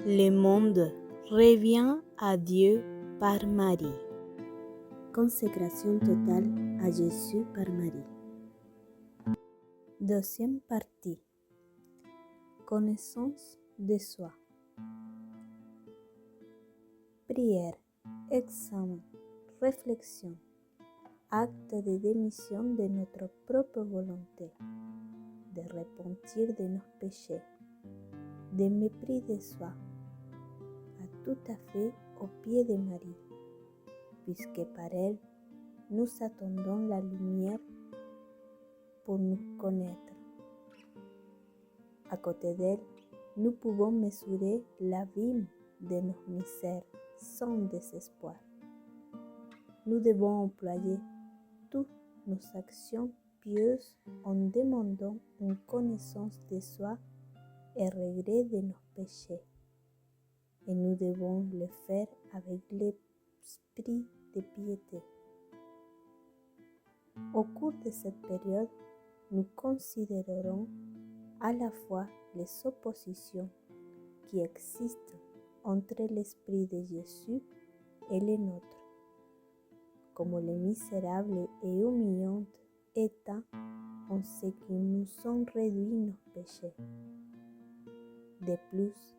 Le monde revient à Dieu par Marie. Consécration totale à Jésus par Marie. Deuxième partie. Connaissance de soi. Prière, examen, réflexion, acte de démission de notre propre volonté, de repentir de nos péchés, de mépris de soi, à tout à fait au pied de Marie, puisque par elle, nous attendons la lumière pour nous connaître. À côté d'elle, nous pouvons mesurer l'abîme de nos misères sans désespoir. Nous devons employer toutes nos actions pieuses en demandant une connaissance de soi et regret de nos péchés. Et nous devons le faire avec l'esprit de piété. Au cours de cette période, nous considérerons à la fois les oppositions qui existent entre l'esprit de Jésus et le nôtre, comme les misérables et humiliants états en ce qui nous sont réduits nos péchés. De plus,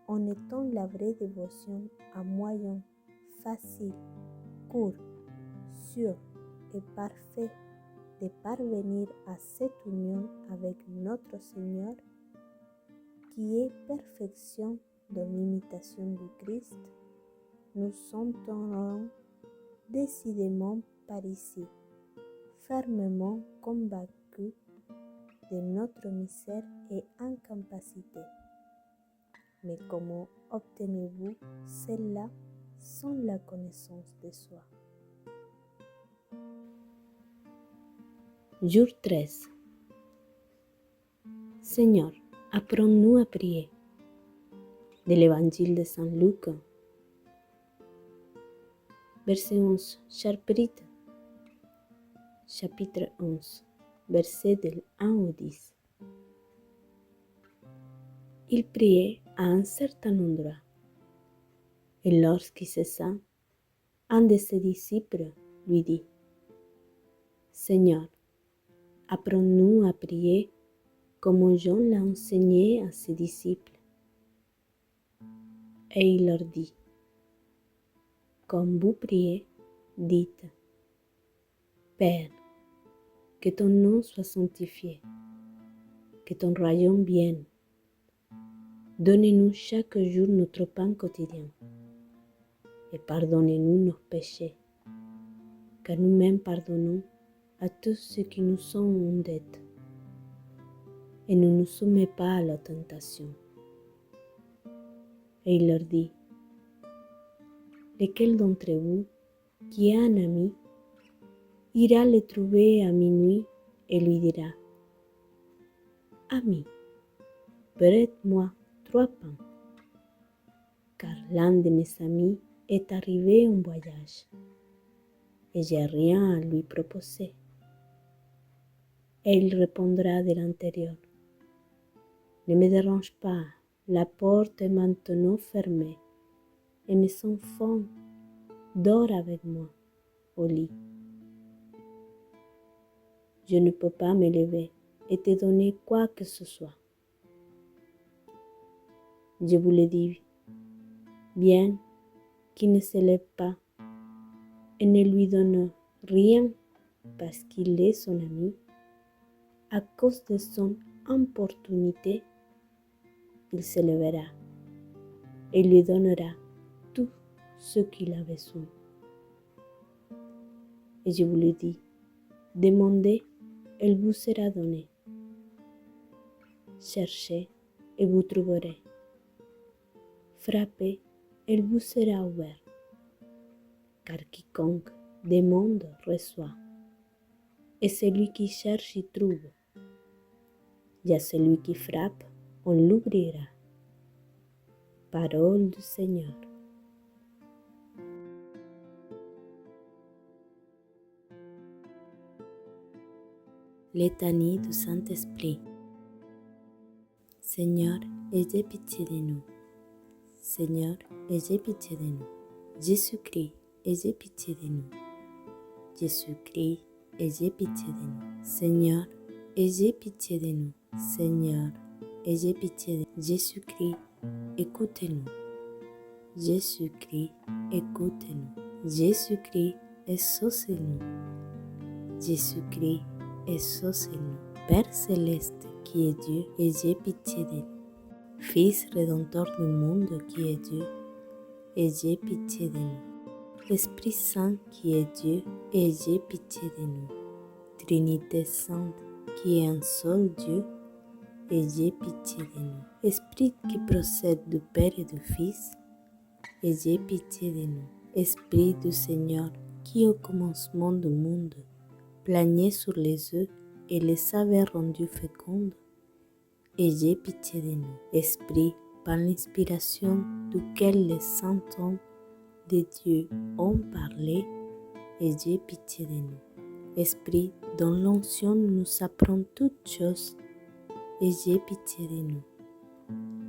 en étant la vraie dévotion à moyen, facile, court, sûr et parfait de parvenir à cette union avec notre Seigneur, qui est perfection dans l'imitation du Christ, nous sentirons décidément par ici, fermement convaincus de notre misère et incapacité. Mais comment obtenez-vous cela sans la connaissance de soi? Jour 13. Seigneur, apprends-nous à prier. De l'Évangile de Saint Luc. Verset 11. Chapitre 11. Versets del 1 au 10. Il priait à un certain endroit. Et lorsqu'il cessa, un de ses disciples lui dit: Seigneur, apprends-nous à prier comme Jean l'a enseigné à ses disciples. Et il leur dit: Quand vous priez, dites: Père, que ton nom soit sanctifié, que ton royaume vienne. Donne-nous chaque jour notre pain quotidien et pardonnez-nous nos péchés, car nous-mêmes pardonnons à tous ceux qui nous sont en dette. Et ne nous soumets pas à la tentation. Et il leur dit: Lequel d'entre vous qui a un ami ira le trouver à minuit et lui dira: Ami, prête-moi 3 pains, car l'un de mes amis est arrivé en voyage et j'ai rien à lui proposer. Et il répondra de l'intérieur: Ne me dérange pas, la porte est maintenant fermée et mes enfants dorment avec moi au lit. Je ne peux pas me lever et te donner quoi que ce soit. Je vous le dis, bien qu'il ne se lève pas et ne lui donne rien parce qu'il est son ami, à cause de son importunité, il se lèvera et lui donnera tout ce qu'il a besoin. Et je vous le dis, demandez, et il vous sera donné. Cherchez et vous trouverez. Frappez, et il vous sera ouvert. Car quiconque demande reçoit, et celui qui cherche y trouve. Et à celui qui frappe, on l'ouvrira. Parole du Seigneur. Litanie du Saint-Esprit. Seigneur, aie pitié de nous. Seigneur, ayez pitié de nous. Jésus-Christ, ayez pitié de nous. Jésus-Christ, ayez pitié de nous. Seigneur, ayez pitié de nous. Seigneur, ayez pitié de nous. Jésus-Christ, écoutez-nous. Jésus-Christ, écoutez-nous. Jésus-Christ, exaucez-nous. Jésus-Christ, exaucez-nous. Père céleste qui est Dieu, ayez pitié de nous. Fils rédempteur du monde qui est Dieu, ayez pitié de nous. Esprit Saint qui est Dieu, ayez pitié de nous. Trinité Sainte qui est un seul Dieu, ayez pitié de nous. Esprit qui procède du Père et du Fils, ayez pitié de nous. Esprit du Seigneur qui au commencement du monde planait sur les œufs et les avait rendus fécondes, ayez pitié de nous. Esprit par l'inspiration duquel les saints hommes de Dieu ont parlé, ayez pitié de nous. Esprit dont l'onction nous apprend toutes choses, ayez pitié de nous.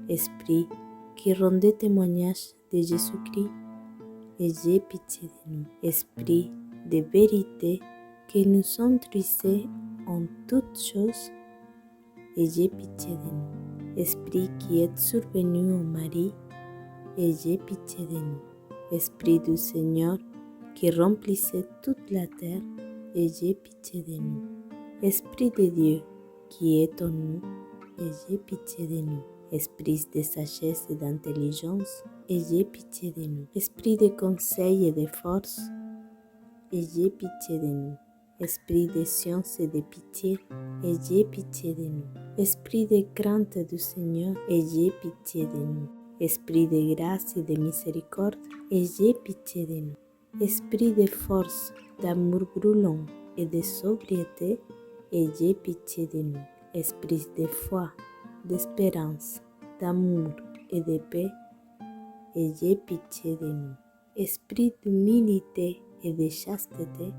Esprit qui rendait témoignage de Jésus-Christ, ayez pitié de nous. Esprit de vérité qui nous instruisait en toutes choses, ayez pitié de nous. Esprit qui est survenu au Marie, ayez pitié de nous. Esprit du Seigneur qui remplissait toute la terre, ayez pitié de nous. Esprit de Dieu qui est en nous, ayez pitié de nous. Esprit de sagesse et d'intelligence, ayez pitié de nous. Esprit de conseil et de force, ayez pitié de nous. Esprit de science et de pitié, ayez pitié de nous. Esprit de crainte du Seigneur, ayez pitié de nous. Esprit de grâce et de miséricorde, ayez pitié de nous. Esprit de force, d'amour brûlant et de sobriété, ayez pitié de nous. Esprit de foi, d'espérance, d'amour et de paix, ayez pitié de nous. Esprit d'humilité et de chasteté,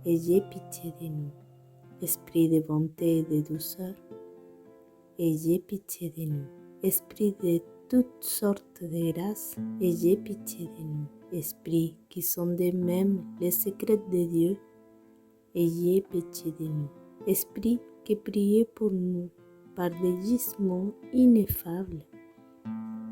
ayez pitié de nous. Esprit de bonté et de douceur, ayez pitié de nous. Esprit de toutes sortes de grâces, ayez pitié de nous. Esprit qui sondez même les secrets de Dieu, ayez pitié de nous. Esprit qui priez pour nous par des gisements ineffables,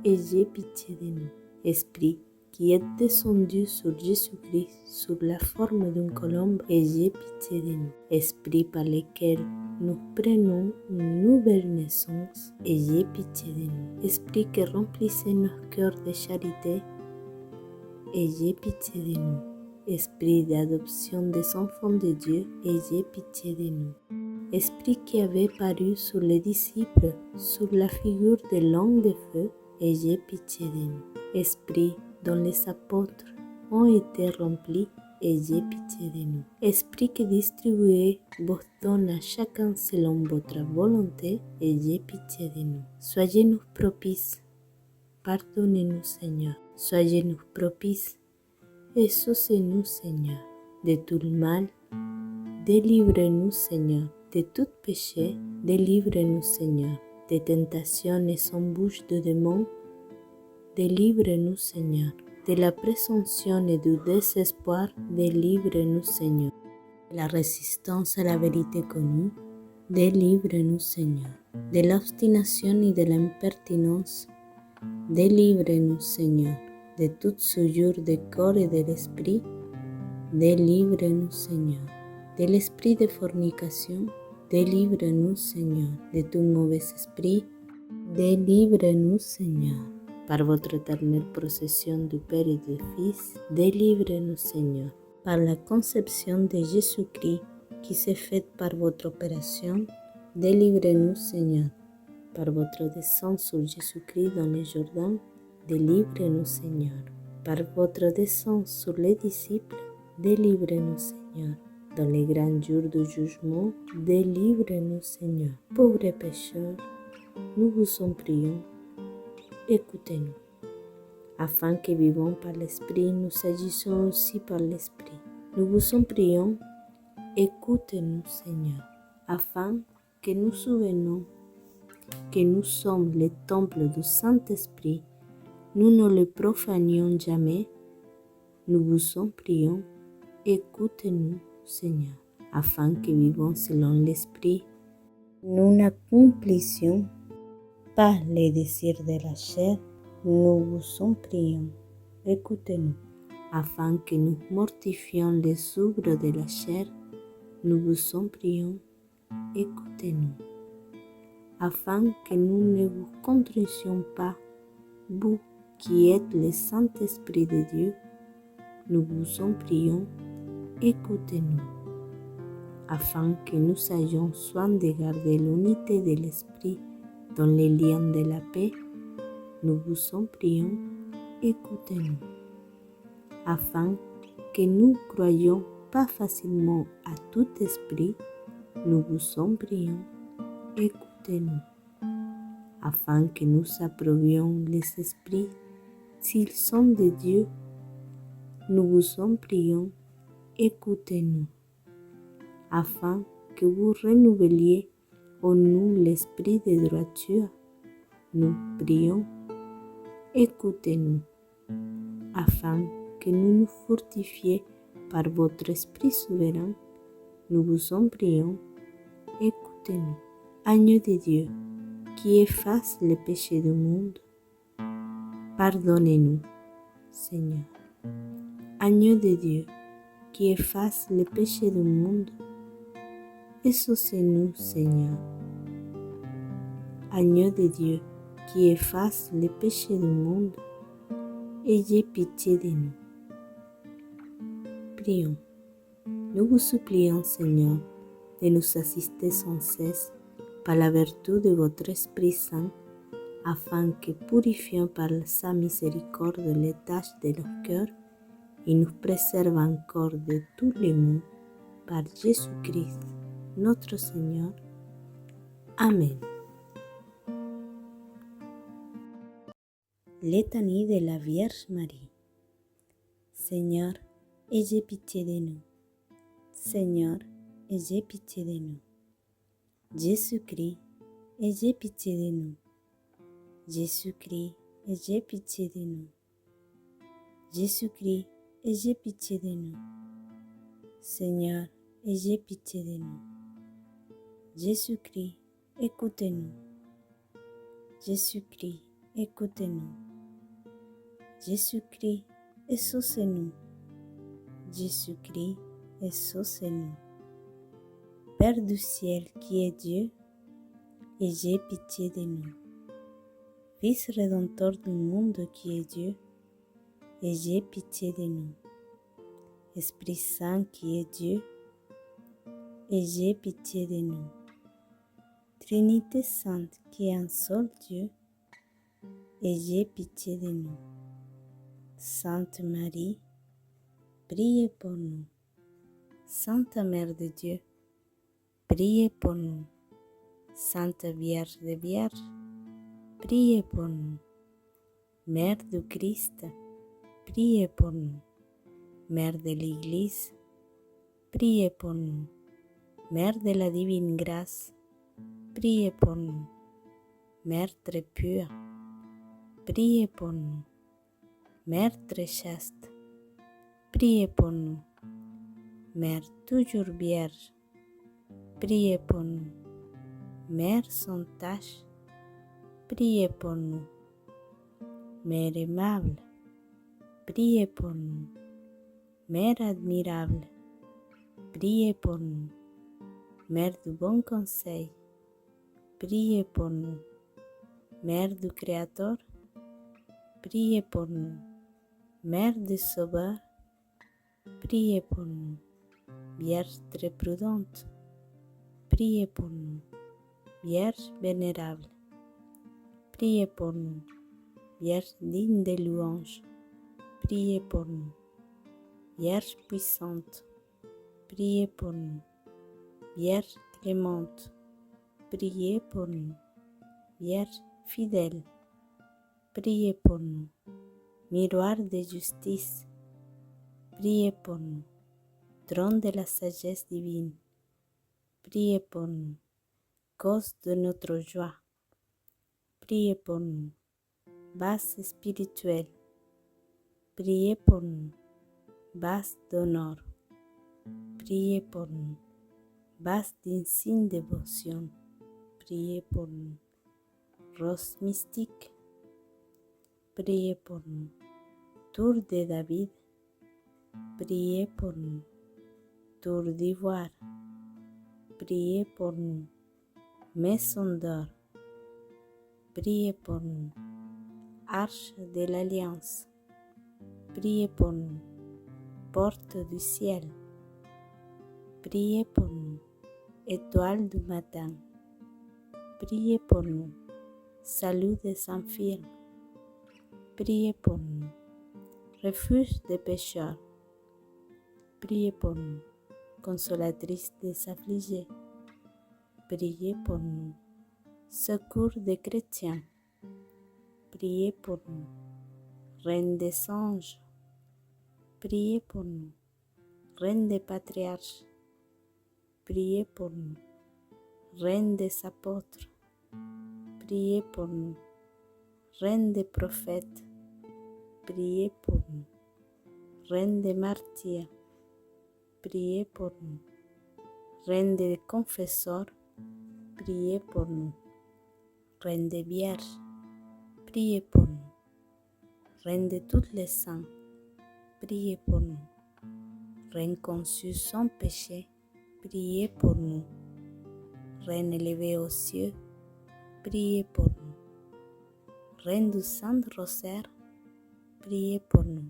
ayez pitié de nous. Esprit qui est descendu sur Jésus-Christ sous la forme d'une colombe, ayez pitié de nous. Esprit par lequel nous prenons une nouvelle naissance, ayez pitié de nous. Esprit qui remplissez nos cœurs de charité, ayez pitié de nous. Esprit d'adoption des enfants de Dieu, ayez pitié de nous. Esprit qui avait paru sur les disciples sous la figure de l'homme de feu, ayez pitié de nous. Esprit dont les apôtres ont été remplis, ayez pitié de nous. Esprit qui distribuez vos dons à chacun selon votre volonté, ayez pitié de nous. Soyez-nous propices, pardonnez-nous Seigneur. Soyez-nous propices, exaucez-nous Seigneur. De tout le mal, délivrez-nous Seigneur. De tout péché, délivrez-nous Seigneur. Des tentations et embûches de démons, délivrez-nous Seigneur. De la présomption et du désespoir, délivrez-nous Seigneur. De la résistance à la vérité connue, délivrez-nous Seigneur. De l'obstination et de l'impertinence, délivrez-nous Seigneur. De toute souillure du corps et de l'esprit, délivrez-nous Seigneur. De l'esprit de fornication, délivrez-nous Seigneur. De tout mauvais esprit, délivrez-nous Seigneur. Par votre éternelle procession du Père et du Fils, délivrez-nous Seigneur. Par la conception de Jésus-Christ qui s'est faite par votre opération, délivrez-nous Seigneur. Par votre descente sur Jésus-Christ dans le Jourdain, délivrez-nous Seigneur. Par votre descente sur les disciples, délivrez-nous Seigneur. Dans les grands jours du jugement, délivrez-nous Seigneur. Pauvres pécheurs, nous vous en prions, écoutez-nous. Afin que vivons par l'Esprit, nous agissons aussi par l'Esprit. Nous vous en prions, écoutez-nous Seigneur. Afin que nous souvenons que nous sommes le temple du Saint-Esprit, nous ne le profanions jamais, nous vous en prions, écoutez-nous, Seigneur, afin que vivons selon l'Esprit, nous n'accomplissions pas les désirs de la chair, nous vous en prions, écoutez-nous, afin que nous mortifions les œuvres de la chair, nous vous en prions, écoutez-nous, afin que nous ne vous contrissions pas, vous qui êtes le Saint-Esprit de Dieu, nous vous en prions, écoutez-nous, afin que nous ayons soin de garder l'unité de l'Esprit dans les liens de la paix, nous vous en prions, écoutez-nous, afin que nous croyions pas facilement à tout esprit, nous vous en prions, écoutez-nous, afin que nous approuvions les esprits s'ils sont de Dieu, nous vous en prions, écoutez-nous, afin que vous renouveliez en nous l'esprit de droiture, nous prions, écoutez-nous, afin que nous nous fortifions par votre Esprit souverain, nous vous en prions, écoutez-nous. Agneau de Dieu, qui efface les péchés du monde, pardonnez-nous, Seigneur. Agneau de Dieu, qui efface les péchés du monde, exaucez-nous, Seigneur. Agneau de Dieu, qui efface les péchés du monde, ayez pitié de nous. Prions. Nous vous supplions, Seigneur, de nous assister sans cesse par la vertu de votre Esprit Saint, afin que, purifiant par sa miséricorde les tâches de nos cœurs, il nous préserve encore de tous les maux, par Jésus-Christ, notre Seigneur. Amen. Litanie de la Vierge Marie. Seigneur, ayez pitié de nous. Seigneur, ayez pitié de nous. Jésus-Christ, ayez pitié de nous. Jésus-Christ, ayez pitié de nous. Jésus-Christ, ayez pitié de nous. Seigneur, ayez pitié de nous. Jésus-Christ, écoutez-nous. Jésus-Christ, écoutez-nous. Jésus-Christ, exaucez-nous. Jésus-Christ, exaucez-nous. Père du ciel qui est Dieu, ayez pitié de nous. Fils rédempteur du monde qui est Dieu, ayez pitié de nous. Esprit Saint qui est Dieu, ayez pitié de nous. Trinité Sainte qui est un seul Dieu, ayez pitié de nous. Sainte Marie, priez pour nous. Sainte Mère de Dieu, priez pour nous. Sainte Vierge des Vierges, priez pour nous. Mère du Christ, priez pour nous. Mère de l'Église, priez pour nous. Mère de la divine grâce, priez pour nous. Mère très pure, priez pour nous. Mère très chaste, priez pour nous. Mère toujours vierge, priez pour nous. Mère sans tache, priez pour nous. Mère aimable, priez pour nous. Mère admirable, priez pour nous. Mère du bon conseil, priez pour nous. Mère du Créateur, priez pour nous. Mère du Sauveur, priez pour nous. Vierge très prudente, priez pour nous. Vierge vénérable, priez pour nous. Vierge digne de louange, priez pour nous. Vierge puissante, priez pour nous. Vierge clémente, priez pour nous. Vierge fidèle, priez pour nous. Miroir de justice, priez pour nous. Trône de la sagesse divine, priez pour nous. Cause de notre joie, priez pour nous. base spirituelle, priez pour nous. Base d'honneur, priez pour nous. Base d'insigne dévotion, priez pour nous. Rose mystique, priez pour nous. Tour de David, priez pour nous. Tour d'ivoire, priez pour nous. Maison d'or, priez pour nous. Arche de l'Alliance, priez pour nous. Porte du ciel, priez pour nous. Étoile du matin, priez pour nous. Salut des infirmes, priez pour nous. Refuge des pécheurs, priez pour nous. Consolatrice des affligés, priez pour nous. Secours des chrétiens, priez pour nous. Reine des anges, priez pour nous. Reine des patriarches, priez pour nous. Reine des apôtres, priez pour nous. Reine des prophètes, priez pour nous. Reine des martyrs, priez pour nous. Reine des confesseurs, priez pour nous. Reine des vierges, priez pour nous. Reine de tous les saints, priez pour nous. Reine conçue sans péché, priez pour nous. Reine élevée aux cieux, priez pour nous. Reine du Saint-Rosaire, priez pour nous.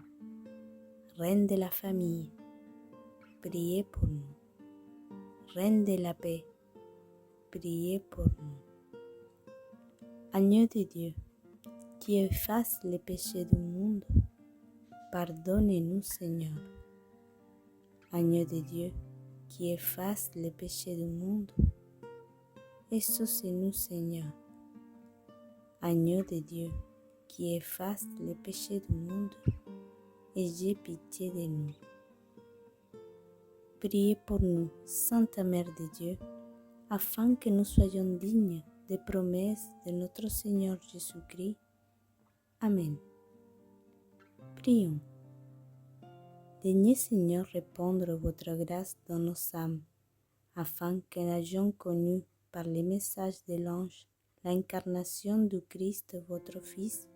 Reine de la famille, priez pour nous. Reine de la paix, priez pour nous. Agneau de Dieu, qui efface les péchés du monde, pardonnez-nous, Seigneur. Agneau de Dieu, qui efface les péchés du monde, exaucez-nous, Seigneur. Agneau de Dieu, qui efface les péchés du monde, ayez pitié de nous. Priez pour nous, Sainte Mère de Dieu, afin que nous soyons dignes des promesses de notre Seigneur Jésus-Christ. Amen. Prions. Daignez, Seigneur, répandre votre grâce dans nos âmes, afin qu'en ayant connu par les messages de l'ange l'incarnation du Christ, votre Fils,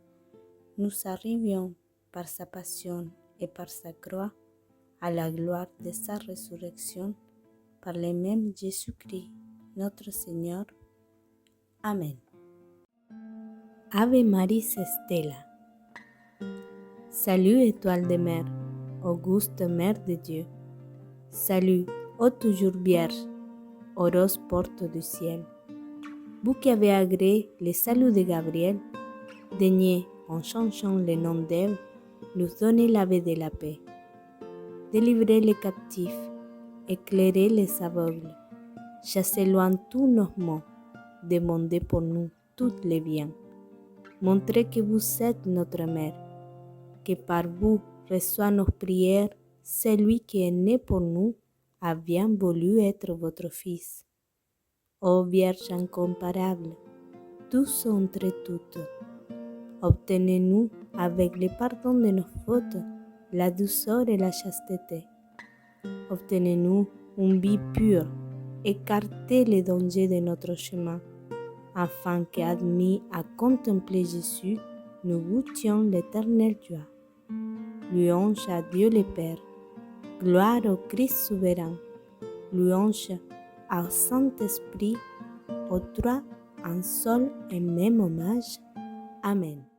nous arrivions par sa passion et par sa croix à la gloire de sa résurrection, par le même Jésus-Christ, notre Seigneur. Amen. Ave Maris Stella. Salut, étoile de mer, auguste Mère de Dieu. Salut, ô toujours vierge, heureuse porte du ciel. Vous qui avez agréé le salut de Gabriel, daignez, en changeant le nom d'Ève, nous donner l'ave de la paix. Délivrez les captifs, éclairez les aveugles, chassez loin tous nos maux, demandez pour nous tous les biens. Montrez que vous êtes notre mère, que par vous reçoit nos prières celui qui est né pour nous a bien voulu être votre Fils. Ô Vierge incomparable, douce entre toutes, obtenez-nous avec le pardon de nos fautes, la douceur et la chasteté. Obtenez-nous une vie pure, écartez les dangers de notre chemin, afin qu'admis à contempler Jésus, nous goûtions l'éternelle joie. Louange à Dieu le Père, gloire au Christ souverain, louange au Saint-Esprit, aux trois un seul et même hommage. Amen.